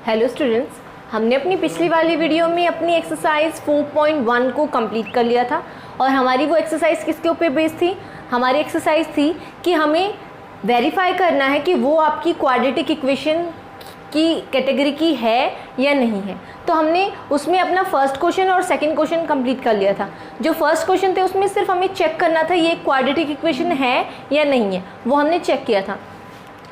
Hello students, हमने अपनी पिछली वाली वीडियो में अपनी एक्सरसाइज 4.1 को कंप्लीट कर लिया था और हमारी वो एक्सरसाइज किसके ऊपर बेस्ड थी। हमारी एक्सरसाइज थी कि हमें वेरीफाई करना है कि वो आपकी क्वाड्रेटिक इक्वेशन की कैटेगरी की है या नहीं है। तो हमने उसमें अपना फर्स्ट क्वेश्चन और सेकंड क्वेश्चन कंप्लीट कर लिया था। जो फर्स्ट क्वेश्चन थे उसमें सिर्फ हमें चेक करना था ये क्वाड्रेटिक इक्वेशन है या नहीं है, वो हमने चेक किया था।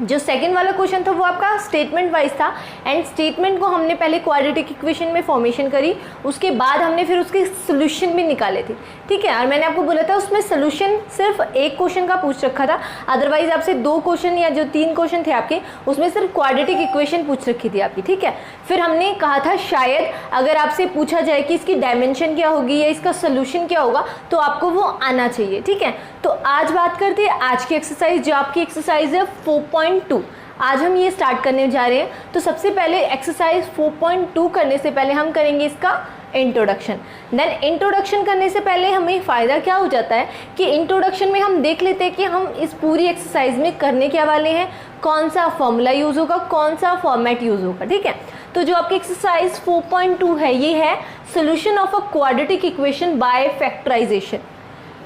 जो सेकंड वाला क्वेश्चन था वो आपका स्टेटमेंट वाइज था एंड स्टेटमेंट को हमने पहले क्वाड्रेटिक इक्वेशन में फॉर्मेशन करी, उसके बाद हमने फिर उसके सोल्यूशन भी निकाले थे। ठीक है, और मैंने आपको बोला था उसमें सोल्यूशन सिर्फ एक क्वेश्चन का पूछ रखा था, अदरवाइज आपसे 2 क्वेश्चन या जो 3 क्वेश्चन थे आपके उसमें सिर्फ क्वाड्रेटिक इक्वेशन पूछ रखी थी आपकी। ठीक है, फिर हमने कहा था शायद अगर आपसे पूछा जाए कि इसकी डायमेंशन क्या होगी या इसका सोल्यूशन क्या होगा तो आपको वो आना चाहिए। ठीक है, तो आज बात करते हैं आज की एक्सरसाइज, जो आपकी एक्सरसाइज है 4.2। आज हम ये स्टार्ट करने जा रहे हैं। तो सबसे पहले एक्सरसाइज 4.2 करने से पहले हम करेंगे इसका इंट्रोडक्शन। देन इंट्रोडक्शन करने से पहले हमें फ़ायदा क्या हो जाता है कि इंट्रोडक्शन में हम देख लेते हैं कि हम इस पूरी एक्सरसाइज में करने क्या वाले हैं, कौन सा फॉर्मूला यूज़ होगा, कौन सा फॉर्मेट यूज़ होगा। ठीक है, तो जो आपकी एक्सरसाइज 4.2 है ये है solution of a quadratic equation by factorisation.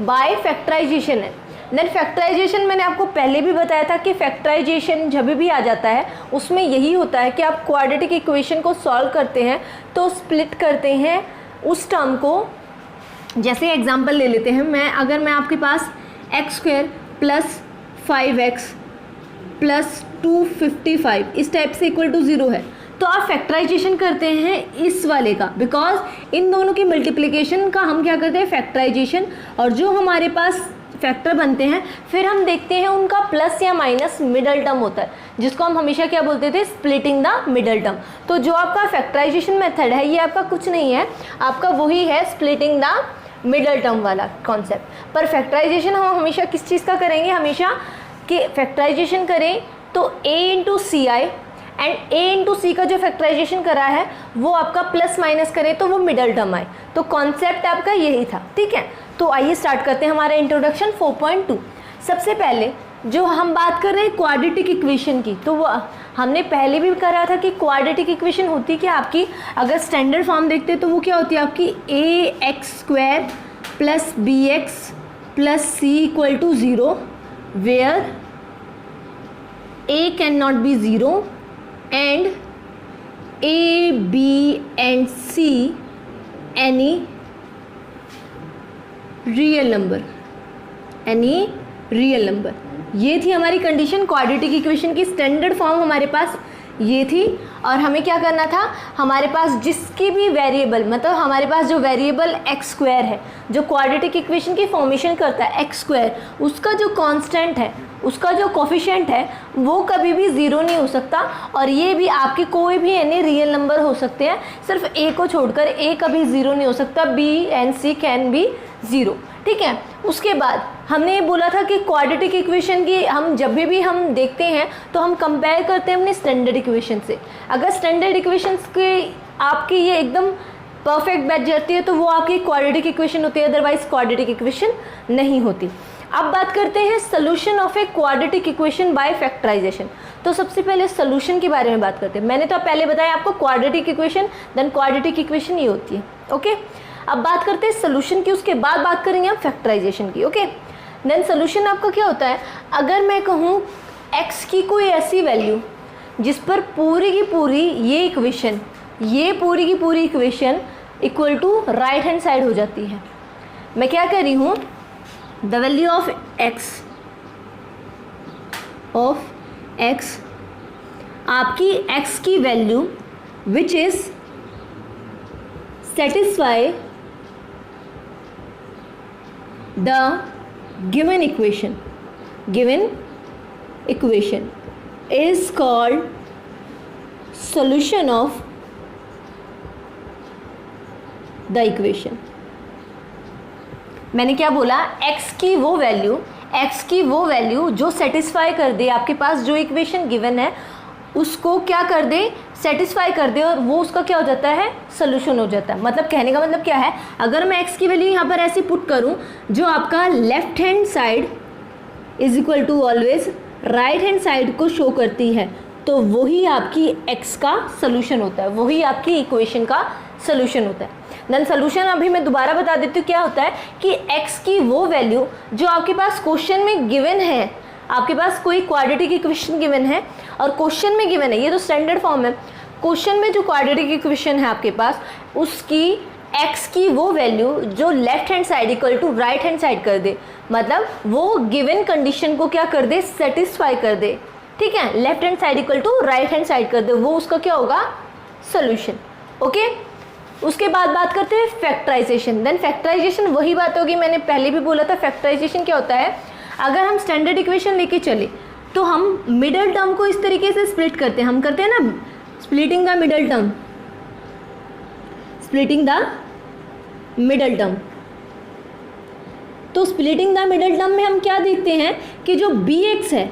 By factorisation है। देन फैक्टराइजेशन मैंने आपको पहले भी बताया था कि फैक्टराइजेशन जब भी आ जाता है उसमें यही होता है कि आप क्वाड्रेटिक इक्वेशन को सॉल्व करते हैं तो स्प्लिट करते हैं उस टर्म को। जैसे एग्जांपल ले लेते हैं, अगर मैं आपके पास x² प्लस 5x प्लस 255 इस टाइप से इक्वल टू 0 है तो आप फैक्टराइजेशन करते हैं इस वाले का, बिकॉज इन दोनों की मल्टीप्लिकेशन का हम क्या करते हैं फैक्टराइजेशन, और जो हमारे पास फैक्टर बनते हैं फिर हम देखते हैं उनका प्लस या माइनस मिडल टर्म होता है, जिसको हम हमेशा क्या बोलते थे, स्प्लिटिंग द मिडल टर्म। तो जो आपका फैक्टराइजेशन मेथड है ये आपका कुछ नहीं है, आपका वही है स्प्लिटिंग द मिडल टर्म वाला कॉन्सेप्ट। पर फैक्टराइजेशन हम हमेशा किस चीज़ का करेंगे, हमेशा कि फैक्टराइजेशन करें तो a into c I and a into c का जो फैक्टराइजेशन करा है वो आपका प्लस माइनस करे तो वो मिडल टर्म आए। तो कॉन्सेप्ट आपका यही था। ठीक है, तो आइए स्टार्ट करते हैं हमारा इंट्रोडक्शन 4.2। सबसे पहले जो हम बात कर रहे हैं क्वाड्रेटिक इक्वेशन की, तो वो हमने पहले भी करा था कि क्वाड्रेटिक इक्वेशन होती क्या आपकी, अगर स्टैंडर्ड फॉर्म देखते तो वो क्या होती है आपकी ax² plus bx plus c equal to 0 where a can not be 0 and a, b and c any real number, ये थी हमारी कंडीशन। क्वाड्रेटिक इक्वेशन की स्टैंडर्ड फॉर्म हमारे पास ये थी, और हमें क्या करना था, हमारे पास जिसकी भी वेरिएबल, मतलब हमारे पास जो वेरिएबल x² है जो क्वाड्रेटिक इक्वेशन की फॉर्मेशन करता है x², उसका जो कांस्टेंट है, उसका जो कोफिशिएंट है वो कभी भी 0 नहीं हो सकता। और ये भी आपके कोई भी एनी रियल नंबर हो सकते हैं, सिर्फ a को छोड़कर a कभी 0 नहीं हो सकता, b and c can be 0। ठीक है, उसके बाद हमने ये बोला था कि क्वाड्रेटिक इक्वेशन की हम जब भी हम देखते हैं तो हम कंपेयर करते हैं अपने स्टैंडर्ड इक्वेशन से। अगर स्टैंडर्ड इक्वेशंस के आपकी ये एकदम परफेक्ट बैठ जाती है तो वो आपकी क्वाड्रेटिक इक्वेशन होती है, अदरवाइज क्वाड्रेटिक इक्वेशन नहीं होती। अब बात करते हैं solution of a quadratic equation by factorisation. तो सबसे पहले सोल्यूशन के बारे में बात करते हैं। मैंने तो पहले बताया आपको quadratic equation, then quadratic equation ये होती है। ओके, अब बात करते हैं सोल्यूशन की, उसके बाद बात करेंगे हम फैक्टराइजेशन की। ओके, देन सोल्यूशन आपका क्या होता है, अगर मैं कहूँ x की कोई ऐसी वैल्यू जिस पर पूरी की पूरी ये पूरी की पूरी equation equal to right hand side हो जाती है। मैं क्या कर रही हूँ, द वैल्यू ऑफ x आपकी x की value which is satisfy the given equation is called solution of the equation। मैंने क्या बोला, x की वो वैल्यू जो सेटिस्फाई कर दे, आपके पास जो इक्वेशन गिवन है उसको क्या कर दे, सेटिस्फाई कर दे, और वो उसका क्या हो जाता है, सोल्यूशन हो जाता है। मतलब कहने का मतलब क्या है, अगर मैं x की वैल्यू यहाँ पर ऐसी पुट करूँ जो आपका left hand side is equal to always right hand side को शो करती है, तो वही आपकी x का सोल्यूशन होता है, वही आपकी इक्वेशन का सोल्यूशन होता है। देन सोल्यूशन अभी मैं दोबारा बता देती हूँ क्या होता है कि x की वो वैल्यू जो आपके पास क्वेश्चन में गिवन है, आपके पास कोई क्वाड्रेटिक इक्वेशन गिवन है और क्वेश्चन में गिवन है, ये तो स्टैंडर्ड फॉर्म है, क्वेश्चन में जो क्वाड्रेटिक इक्वेशन है आपके पास उसकी x की वो वैल्यू जो left hand side equal to right hand side कर दे, मतलब वो गिवन कंडीशन को क्या कर दे, सेटिस्फाई कर दे, ठीक है, left hand side equal to right hand side कर दे, वो उसका क्या होगा, सोल्यूशन। ओके, उसके बाद बात करते हैं फैक्टराइजेशन। देन फैक्टराइजेशन वही बात होगी, मैंने पहले भी बोला था फैक्टराइजेशन क्या होता है, अगर हम स्टैंडर्ड इक्वेशन लेके चले तो हम मिडल टर्म को इस तरीके से स्प्लिट करते हैं, हम करते हैं ना splitting the middle term, splitting the middle term. तो स्प्लिटिंग द मिडल टर्म में हम क्या देखते हैं कि जो bx है,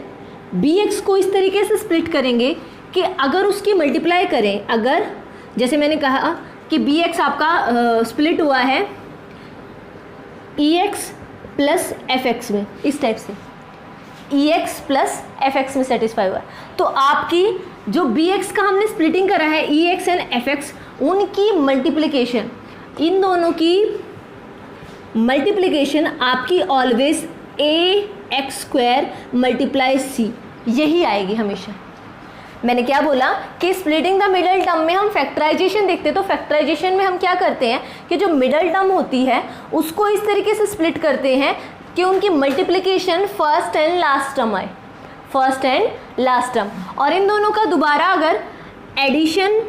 bx को इस तरीके से स्प्लिट करेंगे कि अगर उसकी मल्टीप्लाई करें, अगर जैसे मैंने कहा कि bx आपका स्प्लिट हुआ है ex प्लस fx में, इस टाइप से ex प्लस fx में सेटिस्फाई हुआ है, तो आपकी जो bx का हमने स्प्लिटिंग करा है ex एंड fx, उनकी मल्टीप्लिकेशन, इन दोनों की मल्टीप्लिकेशन आपकी always ax square multiply c, यही आएगी हमेशा। मैंने क्या बोला कि स्प्लिटिंग द मिडल टर्म में हम फैक्टराइजेशन देखते हैं, तो फैक्टराइजेशन में हम क्या करते हैं कि जो मिडल टर्म होती है उसको इस तरीके से स्प्लिट करते हैं कि उनकी multiplication first and last term आए, फर्स्ट एंड लास्ट टर्म, और इन दोनों का दोबारा अगर एडिशन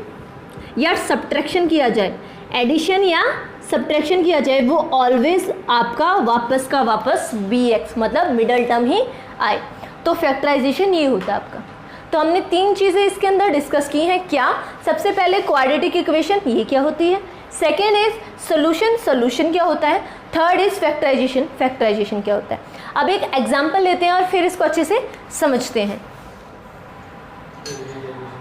या सब्ट्रैक्शन किया जाए, एडिशन या सब्ट्रैक्शन किया जाए, वो ऑलवेज आपका वापस का वापस bx मतलब मिडल टर्म ही आए। तो फैक्टराइजेशन ये होता है आपका। तो हमने तीन चीज़ें इसके अंदर डिस्कस की हैं। क्या? सबसे पहले क्वाड्रेटिक इक्वेशन, ये क्या होती है। सेकेंड इज सोल्यूशन, सोल्यूशन क्या होता है। थर्ड इज फैक्टराइजेशन, फैक्टराइजेशन क्या होता है। अब एक एग्जाम्पल लेते हैं और फिर इसको अच्छे से समझते हैं।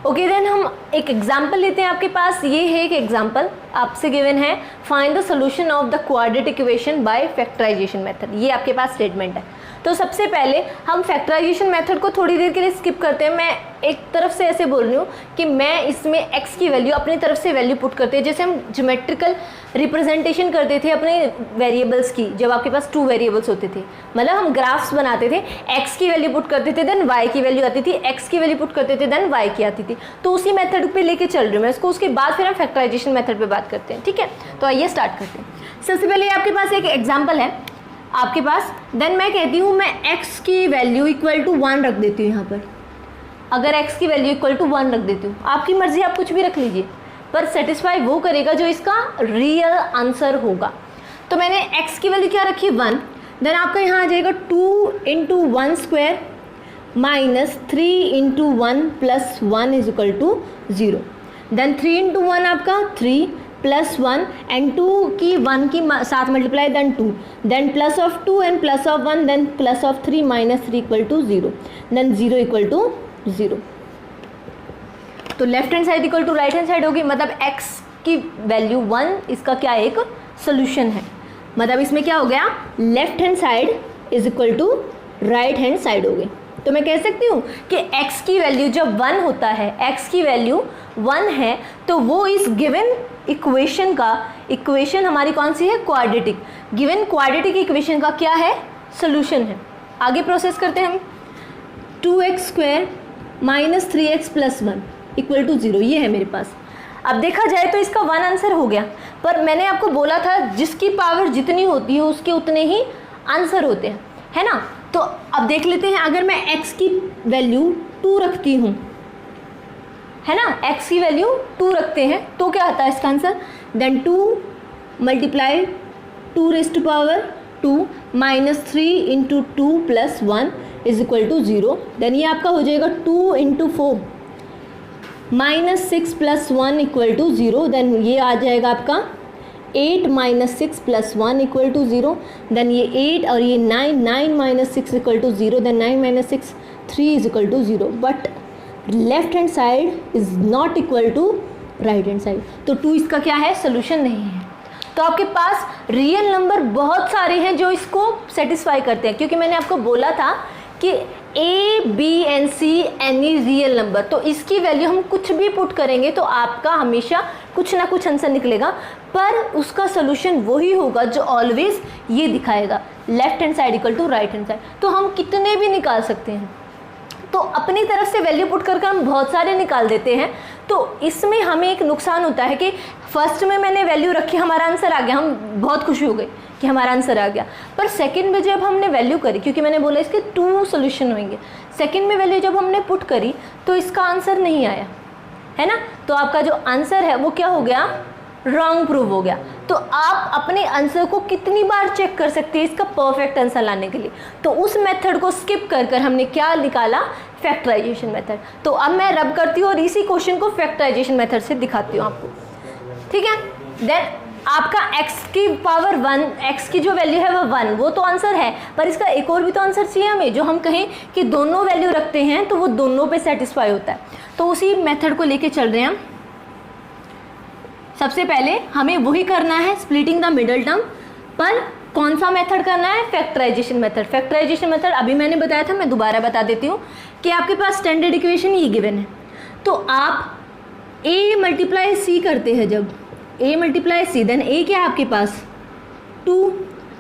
ओके देन हम एक एग्जाम्पल लेते हैं। आपके पास ये है एक एग्जाम्पल आपसे गिवन है, find the solution of the quadratic equation by factorisation method. ये आपके पास स्टेटमेंट है। तो सबसे पहले हम फैक्टराइजेशन मेथड को थोड़ी देर के लिए स्किप करते हैं। मैं एक तरफ से ऐसे बोल रही हूँ कि मैं इसमें x की वैल्यू अपनी तरफ से वैल्यू पुट करते हैं, जैसे हम ज्योमेट्रिकल रिप्रेजेंटेशन करते थे अपने वेरिएबल्स की, जब आपके पास 2 वेरिएबल्स होते थे, मतलब हम ग्राफ्स बनाते थे, x की वैल्यू पुट करते थे देन y की वैल्यू आती थी, x की वैल्यू पुट करते थे देन y की आती थी। तो उसी मेथड पे लेके चल रही हूँ मैं इसको, उसके बाद फिर हम फैक्टराइजेशन मेथड पे बात करते हैं। ठीक है, तो आइए स्टार्ट करते हैं। सबसे पहले आपके पास एक एग्जाम्पल है आपके पास, देन मैं कहती हूँ मैं x की वैल्यू इक्वल टू 1 रख देती हूँ यहाँ पर। अगर x की वैल्यू इक्वल टू 1 रख देती हूँ, आपकी मर्जी, आप कुछ भी रख लीजिए, पर सेटिस्फाई वो करेगा जो इसका रियल आंसर होगा। तो मैंने x की वैल्यू क्या रखी 1, देन आपका यहाँ आ जाएगा 2 into 1 square minus 3 into 1 plus 1 is equal to 0। Then 3 into 1 आपका 3 प्लस 1 एंड 2 की 1 की साथ multiply then 2, then plus of 2 and plus of 1 then plus of 3 minus 3 equal to 0, then 0 equal to 0। तो left hand side equal to right hand side होगी, मतलब x की value 1 इसका क्या एक सोल्यूशन है। मतलब इसमें क्या हो गया, left hand side is equal to right hand side हो गई। तो मैं कह सकती हूँ कि x की वैल्यू जब 1 होता है, x की वैल्यू 1 है, तो वो इस गिवन इक्वेशन का, इक्वेशन हमारी कौन सी है, क्वाड्रेटिक, गिवन क्वाड्रेटिक इक्वेशन का क्या है, सोल्यूशन है। आगे प्रोसेस करते हैं हम। 2x square minus 3x plus 1 equal to 0, ये है मेरे पास। अब देखा जाए तो इसका 1 आंसर हो गया, पर मैंने आपको बोला था जिसकी पावर जितनी होती है उसके उतने ही आंसर होते हैं, है ना। तो अब देख लेते हैं, अगर मैं x की वैल्यू 2 रखती हूँ, है ना, x की वैल्यू 2 रखते हैं तो क्या आता है इसका answer, then 2 multiply 2 raise to power 2 minus 3 into 2 plus 1 is equal to 0। Then ये आपका हो जाएगा 2 into 4 minus 6 plus 1 equal to 0, then ये आ जाएगा आपका 8 minus 6 plus 1 equal to 0, then ये 8 और ये 9, 9 minus 6 equal to 0, then 9 minus 6 3 is equal to 0, but left hand side is not equal to right hand side, तो 2 इसका क्या है, सोल्यूशन नहीं है। तो आपके पास रियल नंबर बहुत सारे हैं जो इसको सेटिस्फाई करते हैं, क्योंकि मैंने आपको बोला था कि A B and C any real number, तो इसकी वैल्यू हम कुछ भी पुट करेंगे तो आपका हमेशा कुछ ना कुछ आंसर निकलेगा, पर उसका सोल्यूशन वही होगा जो ऑलवेज ये दिखाएगा, left hand side equal to right hand side. तो हम कितने भी निकाल सकते हैं, तो अपनी तरफ से वैल्यू पुट करके हम बहुत सारे निकाल देते हैं। तो इसमें हमें एक नुकसान होता है कि फर्स्ट में मैंने वैल्यू रखी, हमारा आंसर आ गया, हम बहुत खुशी हो गए कि हमारा आंसर आ गया, पर सेकंड में जब हमने वैल्यू करी, क्योंकि मैंने बोला इसके 2 सोल्यूशन होंगे, सेकंड में वैल्यू जब हमने पुट करी तो इसका आंसर नहीं आया, है ना। तो आपका जो आंसर है वो क्या हो गया, रॉन्ग प्रूव हो गया। तो आप अपने आंसर को कितनी बार चेक कर सकते हैं इसका परफेक्ट आंसर लाने के लिए, तो उस मेथड को स्किप कर कर हमने क्या निकाला, फैक्टराइजेशन मेथड। तो अब मैं रब करती हूँ और इसी क्वेश्चन को फैक्टराइजेशन मेथड से दिखाती हूँ आपको, ठीक है। देन आपका x की पावर 1, x की जो वैल्यू है वो 1, वो तो आंसर है, पर इसका एक और भी तो आंसर चाहिए हमें, जो हम कहें कि दोनों वैल्यू रखते हैं तो वो दोनों पे सेटिस्फाई होता है। तो उसी मेथड को लेके चल रहे हैं हम। सबसे पहले हमें वही करना है, स्प्लिटिंग द मिडल टर्म, पर कौन सा मेथड करना है, फैक्टराइजेशन मेथड। फैक्टराइजेशन मेथड अभी मैंने बताया था, मैं दोबारा बता देती हूँ कि आपके पास स्टैंडर्ड इक्वेशन ये गिवन है, तो आप a मल्टीप्लाई c करते हैं, जब a multiply c, then a क्या है आपके पास 2,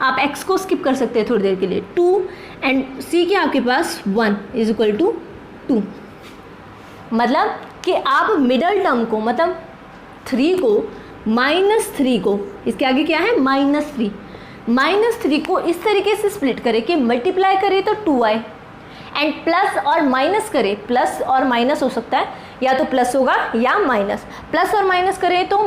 आप x को स्किप कर सकते हैं थोड़ी देर के लिए, 2 एंड c क्या आपके पास 1 इज इक्वल टू 2। मतलब कि आप मिडल टर्म को, मतलब 3 को -3 को, इसके आगे क्या है -3 को इस तरीके से स्प्लिट करें कि मल्टीप्लाई करें तो 2 आए, एंड प्लस और माइनस करें, प्लस और माइनस हो सकता है, या तो प्लस होगा या माइनस, प्लस और माइनस करें तो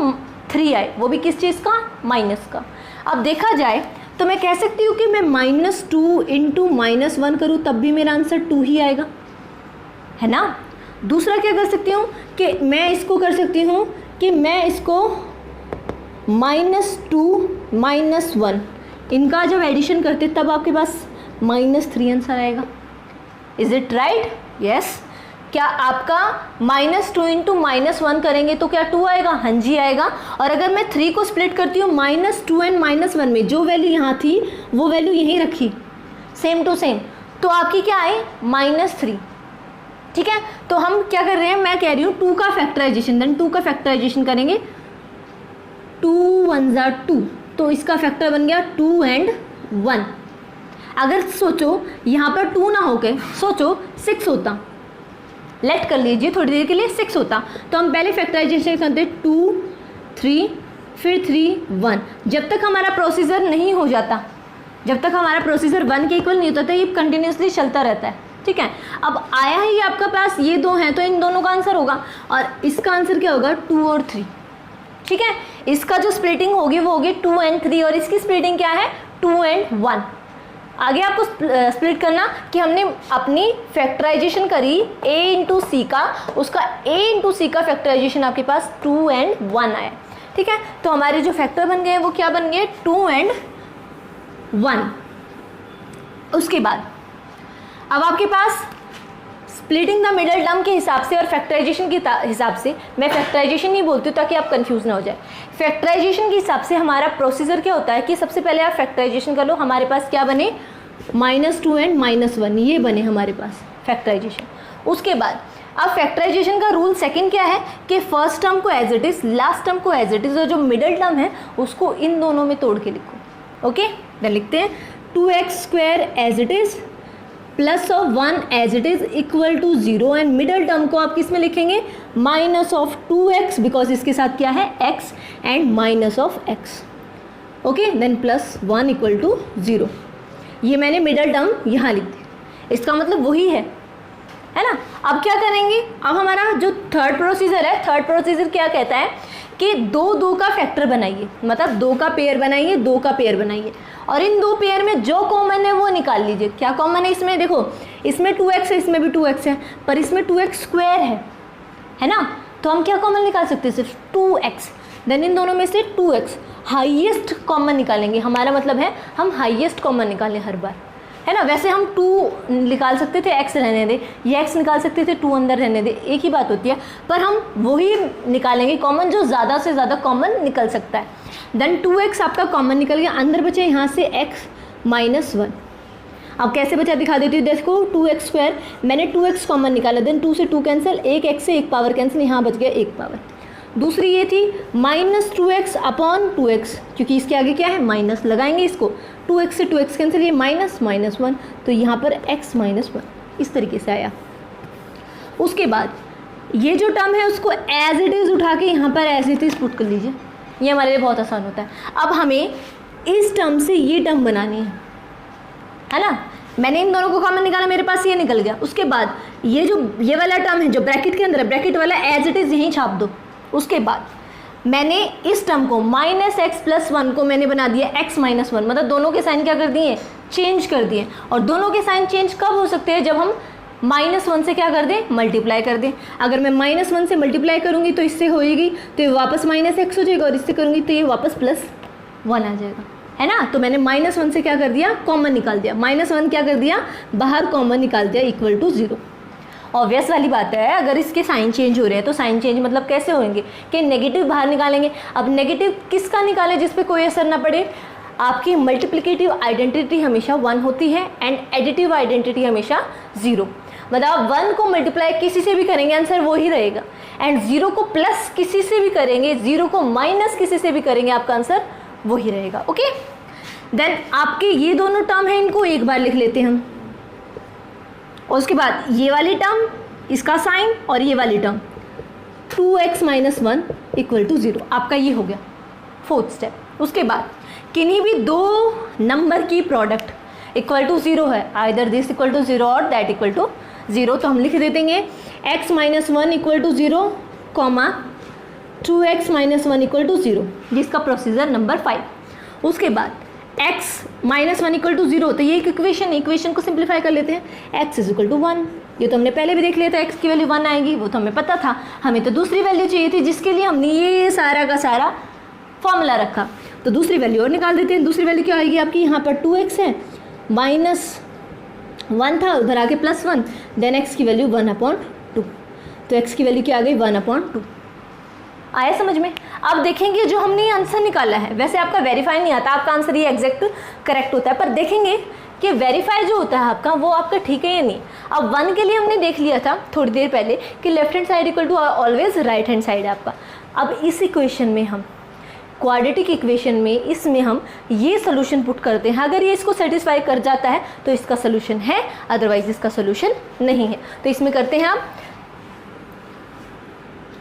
3 आए, वो भी किस चीज़ का, माइनस का। अब देखा जाए तो मैं कह सकती हूँ कि मैं -2 इंटू -1 करूँ तब भी मेरा आंसर 2 ही आएगा, है ना। दूसरा क्या कर सकती हूँ कि मैं इसको कर सकती हूँ कि मैं इसको -2 -1 इनका जब एडिशन करते तब आपके पास -3 आंसर आएगा। Is it right, yes. क्या आपका -2 इंटू -1 करेंगे तो क्या 2 आएगा, हाँ जी आएगा। और अगर मैं 3 को स्प्लिट करती हूँ -2 एंड -1 में, जो वैल्यू यहाँ थी वो वैल्यू यहीं रखी, सेम टू सेम, तो आपकी क्या आई -3, ठीक है। तो हम क्या कर रहे हैं, मैं कह रही हूँ 2 का फैक्टराइजेशन, देन 2 का फैक्टराइजेशन करेंगे, 2 1 ज़ा 2, तो इसका फैक्टर बन गया 2 एंड 1। अगर सोचो यहाँ पर 2 ना होके सोचो 6 होता, लेट कर लीजिए थोड़ी देर के लिए 6 होता, तो हम पहले फैक्टराइजेशन करते 2 3 फिर 3 1, जब तक हमारा प्रोसीजर नहीं हो जाता, जब तक हमारा प्रोसीजर 1 के इक्वल नहीं होता था, ये कंटिन्यूसली चलता रहता है, ठीक है। अब आया ही आपका पास ये 2 हैं तो इन दोनों का आंसर होगा, और इसका आंसर क्या होगा 2 और 3, ठीक है। इसका जो स्प्लिटिंग होगी वो होगी 2 एंड 3, और इसकी स्प्लिटिंग क्या है 2 एंड 1। आगे आपको स्प्लिट करना कि हमने अपनी फैक्टराइजेशन करी a इंटू सी का, उसका a इंटू सी का फैक्टराइजेशन आपके पास 2 एंड 1 आया, ठीक है। तो हमारे जो फैक्टर बन गए वो क्या बन गए 2 एंड 1। उसके बाद अब आपके पास स्प्लिटिंग द मिडल टर्म के हिसाब से और फैक्टराइजेशन के हिसाब से, मैं फैक्टराइजेशन नहीं बोलती हूँ ताकि आप कंफ्यूज ना हो जाए, फैक्टराइजेशन के हिसाब से हमारा प्रोसीजर क्या होता है कि सबसे पहले आप फैक्टराइजेशन कर लो, हमारे पास क्या बने -2 एंड -1, ये बने हमारे पास फैक्टराइजेशन। उसके बाद अब फैक्टराइजेशन का रूल सेकंड क्या है कि फर्स्ट टर्म को as it is, last term को एज इट इज़, और जो मिडल टर्म है उसको इन दोनों में तोड़ के लिखो। ओके, देन लिखते हैं 2x² as it is plus of 1 as it is equal to 0, and middle term को आप किस में लिखेंगे -2x, बिकॉज इसके साथ क्या है x, and -x। Okay, then +1 equal to 0। ये मैंने मिडल टर्म यहाँ लिख दी, इसका मतलब वही है ना। अब क्या करेंगे, अब हमारा जो थर्ड प्रोसीजर है, थर्ड प्रोसीजर क्या कहता है कि 2 का फैक्टर बनाइए, मतलब 2 का पेयर बनाइए, 2 का पेयर बनाइए, और इन 2 पेयर में जो कॉमन है वो निकाल लीजिए। क्या कॉमन है इसमें, देखो इसमें 2x है, इसमें भी 2x है, पर इसमें 2x² है ना, तो हम क्या कॉमन निकाल सकते हैं, सिर्फ 2x। देन इन दोनों में से 2x हाईएस्ट कॉमन निकालेंगे, हमारा मतलब है हम हाईएस्ट कॉमन निकालें हर बार, है ना। वैसे हम 2 निकाल सकते थे, x रहने दे, ये x निकाल सकते थे, 2 अंदर रहने दे, एक ही बात होती है, पर हम वही निकालेंगे कॉमन जो ज़्यादा से ज़्यादा कॉमन निकल सकता है। देन 2x आपका कॉमन निकल गया, अंदर बचे यहाँ से x -1। अब कैसे बचा दिखा देती हूँ, देखो 2x², मैंने 2x कॉमन निकाला, देन 2 से 2 कैंसिल, एक x से एक पावर कैंसिल, यहाँ बच गया एक पावर। दूसरी ये थी -2x अपॉन 2x, क्योंकि इसके आगे क्या है माइनस, लगाएंगे इसको, 2x से 2x कैंसिल, ये -1, तो यहाँ पर x -1 इस तरीके से आया। उसके बाद ये जो टर्म है उसको एज इट इज़ उठा के यहाँ पर एज इट इज़ पुट कर लीजिए, ये हमारे लिए बहुत आसान होता है। अब हमें इस टर्म से ये टर्म बनानी है ना, मैंने इन दोनों को कॉमन निकाला, मेरे पास ये निकल गया। उसके बाद ये वाला टर्म है जो ब्रैकेट के अंदर है, ब्रैकेट वाला एज इट इज़ यहीं छाप दो। उसके बाद मैंने इस टर्म को -x+1 को मैंने बना दिया x -1, मतलब दोनों के साइन क्या कर दिए, चेंज कर दिए। और दोनों के साइन चेंज कब हो सकते हैं, जब हम -1 से क्या कर दें, मल्टीप्लाई कर दें। अगर मैं -1 से मल्टीप्लाई करूँगी तो इससे होएगी तो ये वापस -x हो जाएगा, और इससे करूँगी तो ये वापस +1 आ जाएगा, है ना। तो मैंने -1 से क्या कर दिया, कॉमन निकाल दिया, -1 क्या कर दिया, बाहर कॉमन निकाल दिया, इक्वल टू 0। ऑब्वियस वाली बात है, अगर इसके साइन चेंज हो रहे हैं तो साइन चेंज मतलब कैसे होंगे कि नेगेटिव बाहर निकालेंगे। अब नेगेटिव किसका निकालें जिस पे कोई असर ना पड़े, आपकी मल्टीप्लिकेटिव आइडेंटिटी हमेशा 1 होती है एंड एडिटिव आइडेंटिटी हमेशा 0। मतलब आप 1 को मल्टीप्लाई किसी से भी करेंगे आंसर वो ही रहेगा, एंड 0 को प्लस किसी से भी करेंगे, 0 को माइनस किसी से भी करेंगे, आपका आंसर वो ही रहेगा। ओके, देन आपके ये दोनों टर्म है, इनको एक बार लिख लेते हैं हम। और उसके बाद ये वाली टर्म, इसका साइन, और ये वाली टर्म 2x - 1 इक्वल टू 0, आपका ये हो गया फोर्थ स्टेप। उसके बाद किन्हीं भी दो नंबर की प्रोडक्ट इक्वल टू 0 है, आइदर दिस इक्वल टू 0 और दैट इक्वल टू 0, तो हम लिख देंगे x - 1 equal to 0, 2x - 1 equal to 0, जिसका प्रोसीजर नंबर 5। उसके बाद x - 1 इक्वल टू 0, तो ये एक इक्वेशन को सिंप्लीफाई कर लेते हैं। x इज इक्वल टू 1, ये तो हमने पहले भी देख लिया था, x की वैल्यू 1 आएगी, वो तो हमें पता था। हमें तो दूसरी वैल्यू चाहिए थी जिसके लिए हमने ये सारा का सारा फॉर्मूला रखा, तो दूसरी वैल्यू और निकाल देते हैं। दूसरी वैल्यू क्या आएगी आपकी, यहाँ पर 2x है, -1 था, उधर आके +1, देन x की वैल्यू 1/2, तो x की वैल्यू क्या आ गई 1/2। आया समझ में। अब देखेंगे जो हमने ये आंसर निकाला है, वैसे आपका वेरीफाई नहीं आता, आपका आंसर ये एग्जैक्ट करेक्ट होता है, पर देखेंगे कि वेरीफाई जो होता है आपका वो आपका ठीक है या नहीं। अब 1 के लिए हमने देख लिया था थोड़ी देर पहले कि left hand side equal to always right hand side है आपका। अब इस इक्वेशन में हम क्वाड्रेटिक इक्वेशन में इसमें हम ये सोल्यूशन पुट करते हैं, अगर ये इसको सेटिस्फाई कर जाता है तो इसका सोल्यूशन है, अदरवाइज इसका सोल्यूशन नहीं है। तो इसमें करते हैं आप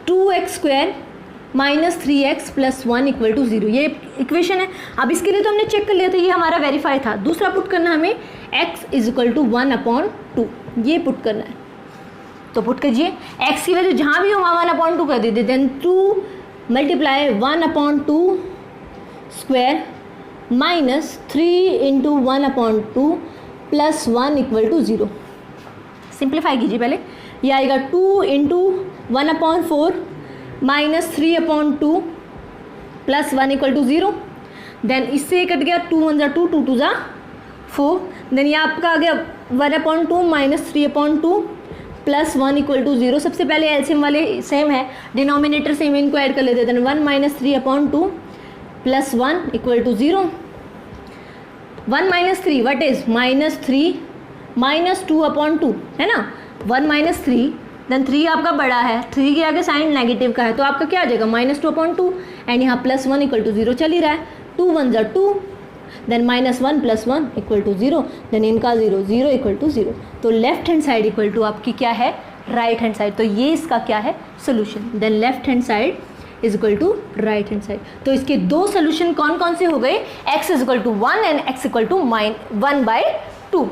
2x² -3x + 1 इक्वल टू 0, ये इक्वेशन है। अब इसके लिए तो हमने चेक कर लिया था, ये हमारा वेरीफाई था। दूसरा पुट करना हमें x इज इक्वल टू 1/2, ये पुट करना है, तो पुट कीजिए। x की वैल्यू जहाँ भी हो वहाँ 1/2 कर दीजिए, then 2 multiply 1/2 square -3 × 1/2 + 1 equal to 0। Simplify कीजिए पहले, ये आएगा 2 × 1/4 -3/2 + 1 इक्वल टू 0। देन इससे कट गया 2 × 1 = 2, 2 × 2 = 4, देन ये आपका आ गया 1/2 -3/2 + 1 इक्वल टू 0। सबसे पहले एलसीएम वाले सेम है, डिनोमिनेटर सेम, इनको ऐड कर लेते हैं। 1 - 3/2 + 1 इक्वल टू 0। 1 - 3 व्हाट इज -3 -2/2 है ना, 1 - 3, देन 3 आपका बड़ा है, 3 के आगे साइन नेगेटिव का है, तो आपका क्या आ जाएगा -2/2, एंड यहाँ +1 इक्वल टू 0 चल ही रहा है। 2 × 1 = 2, देन -1 + 1 इक्वल टू 0, देन इनका 0 0 इक्वल टू 0। तो left hand side equal to आपकी क्या है, राइट हैंड साइड, तो ये इसका क्या है solution. Then left hand side is equal to right hand side. तो इसके दो सोल्यूशन कौन कौन से हो गए, x is equal to 1 and x equal to -1/2।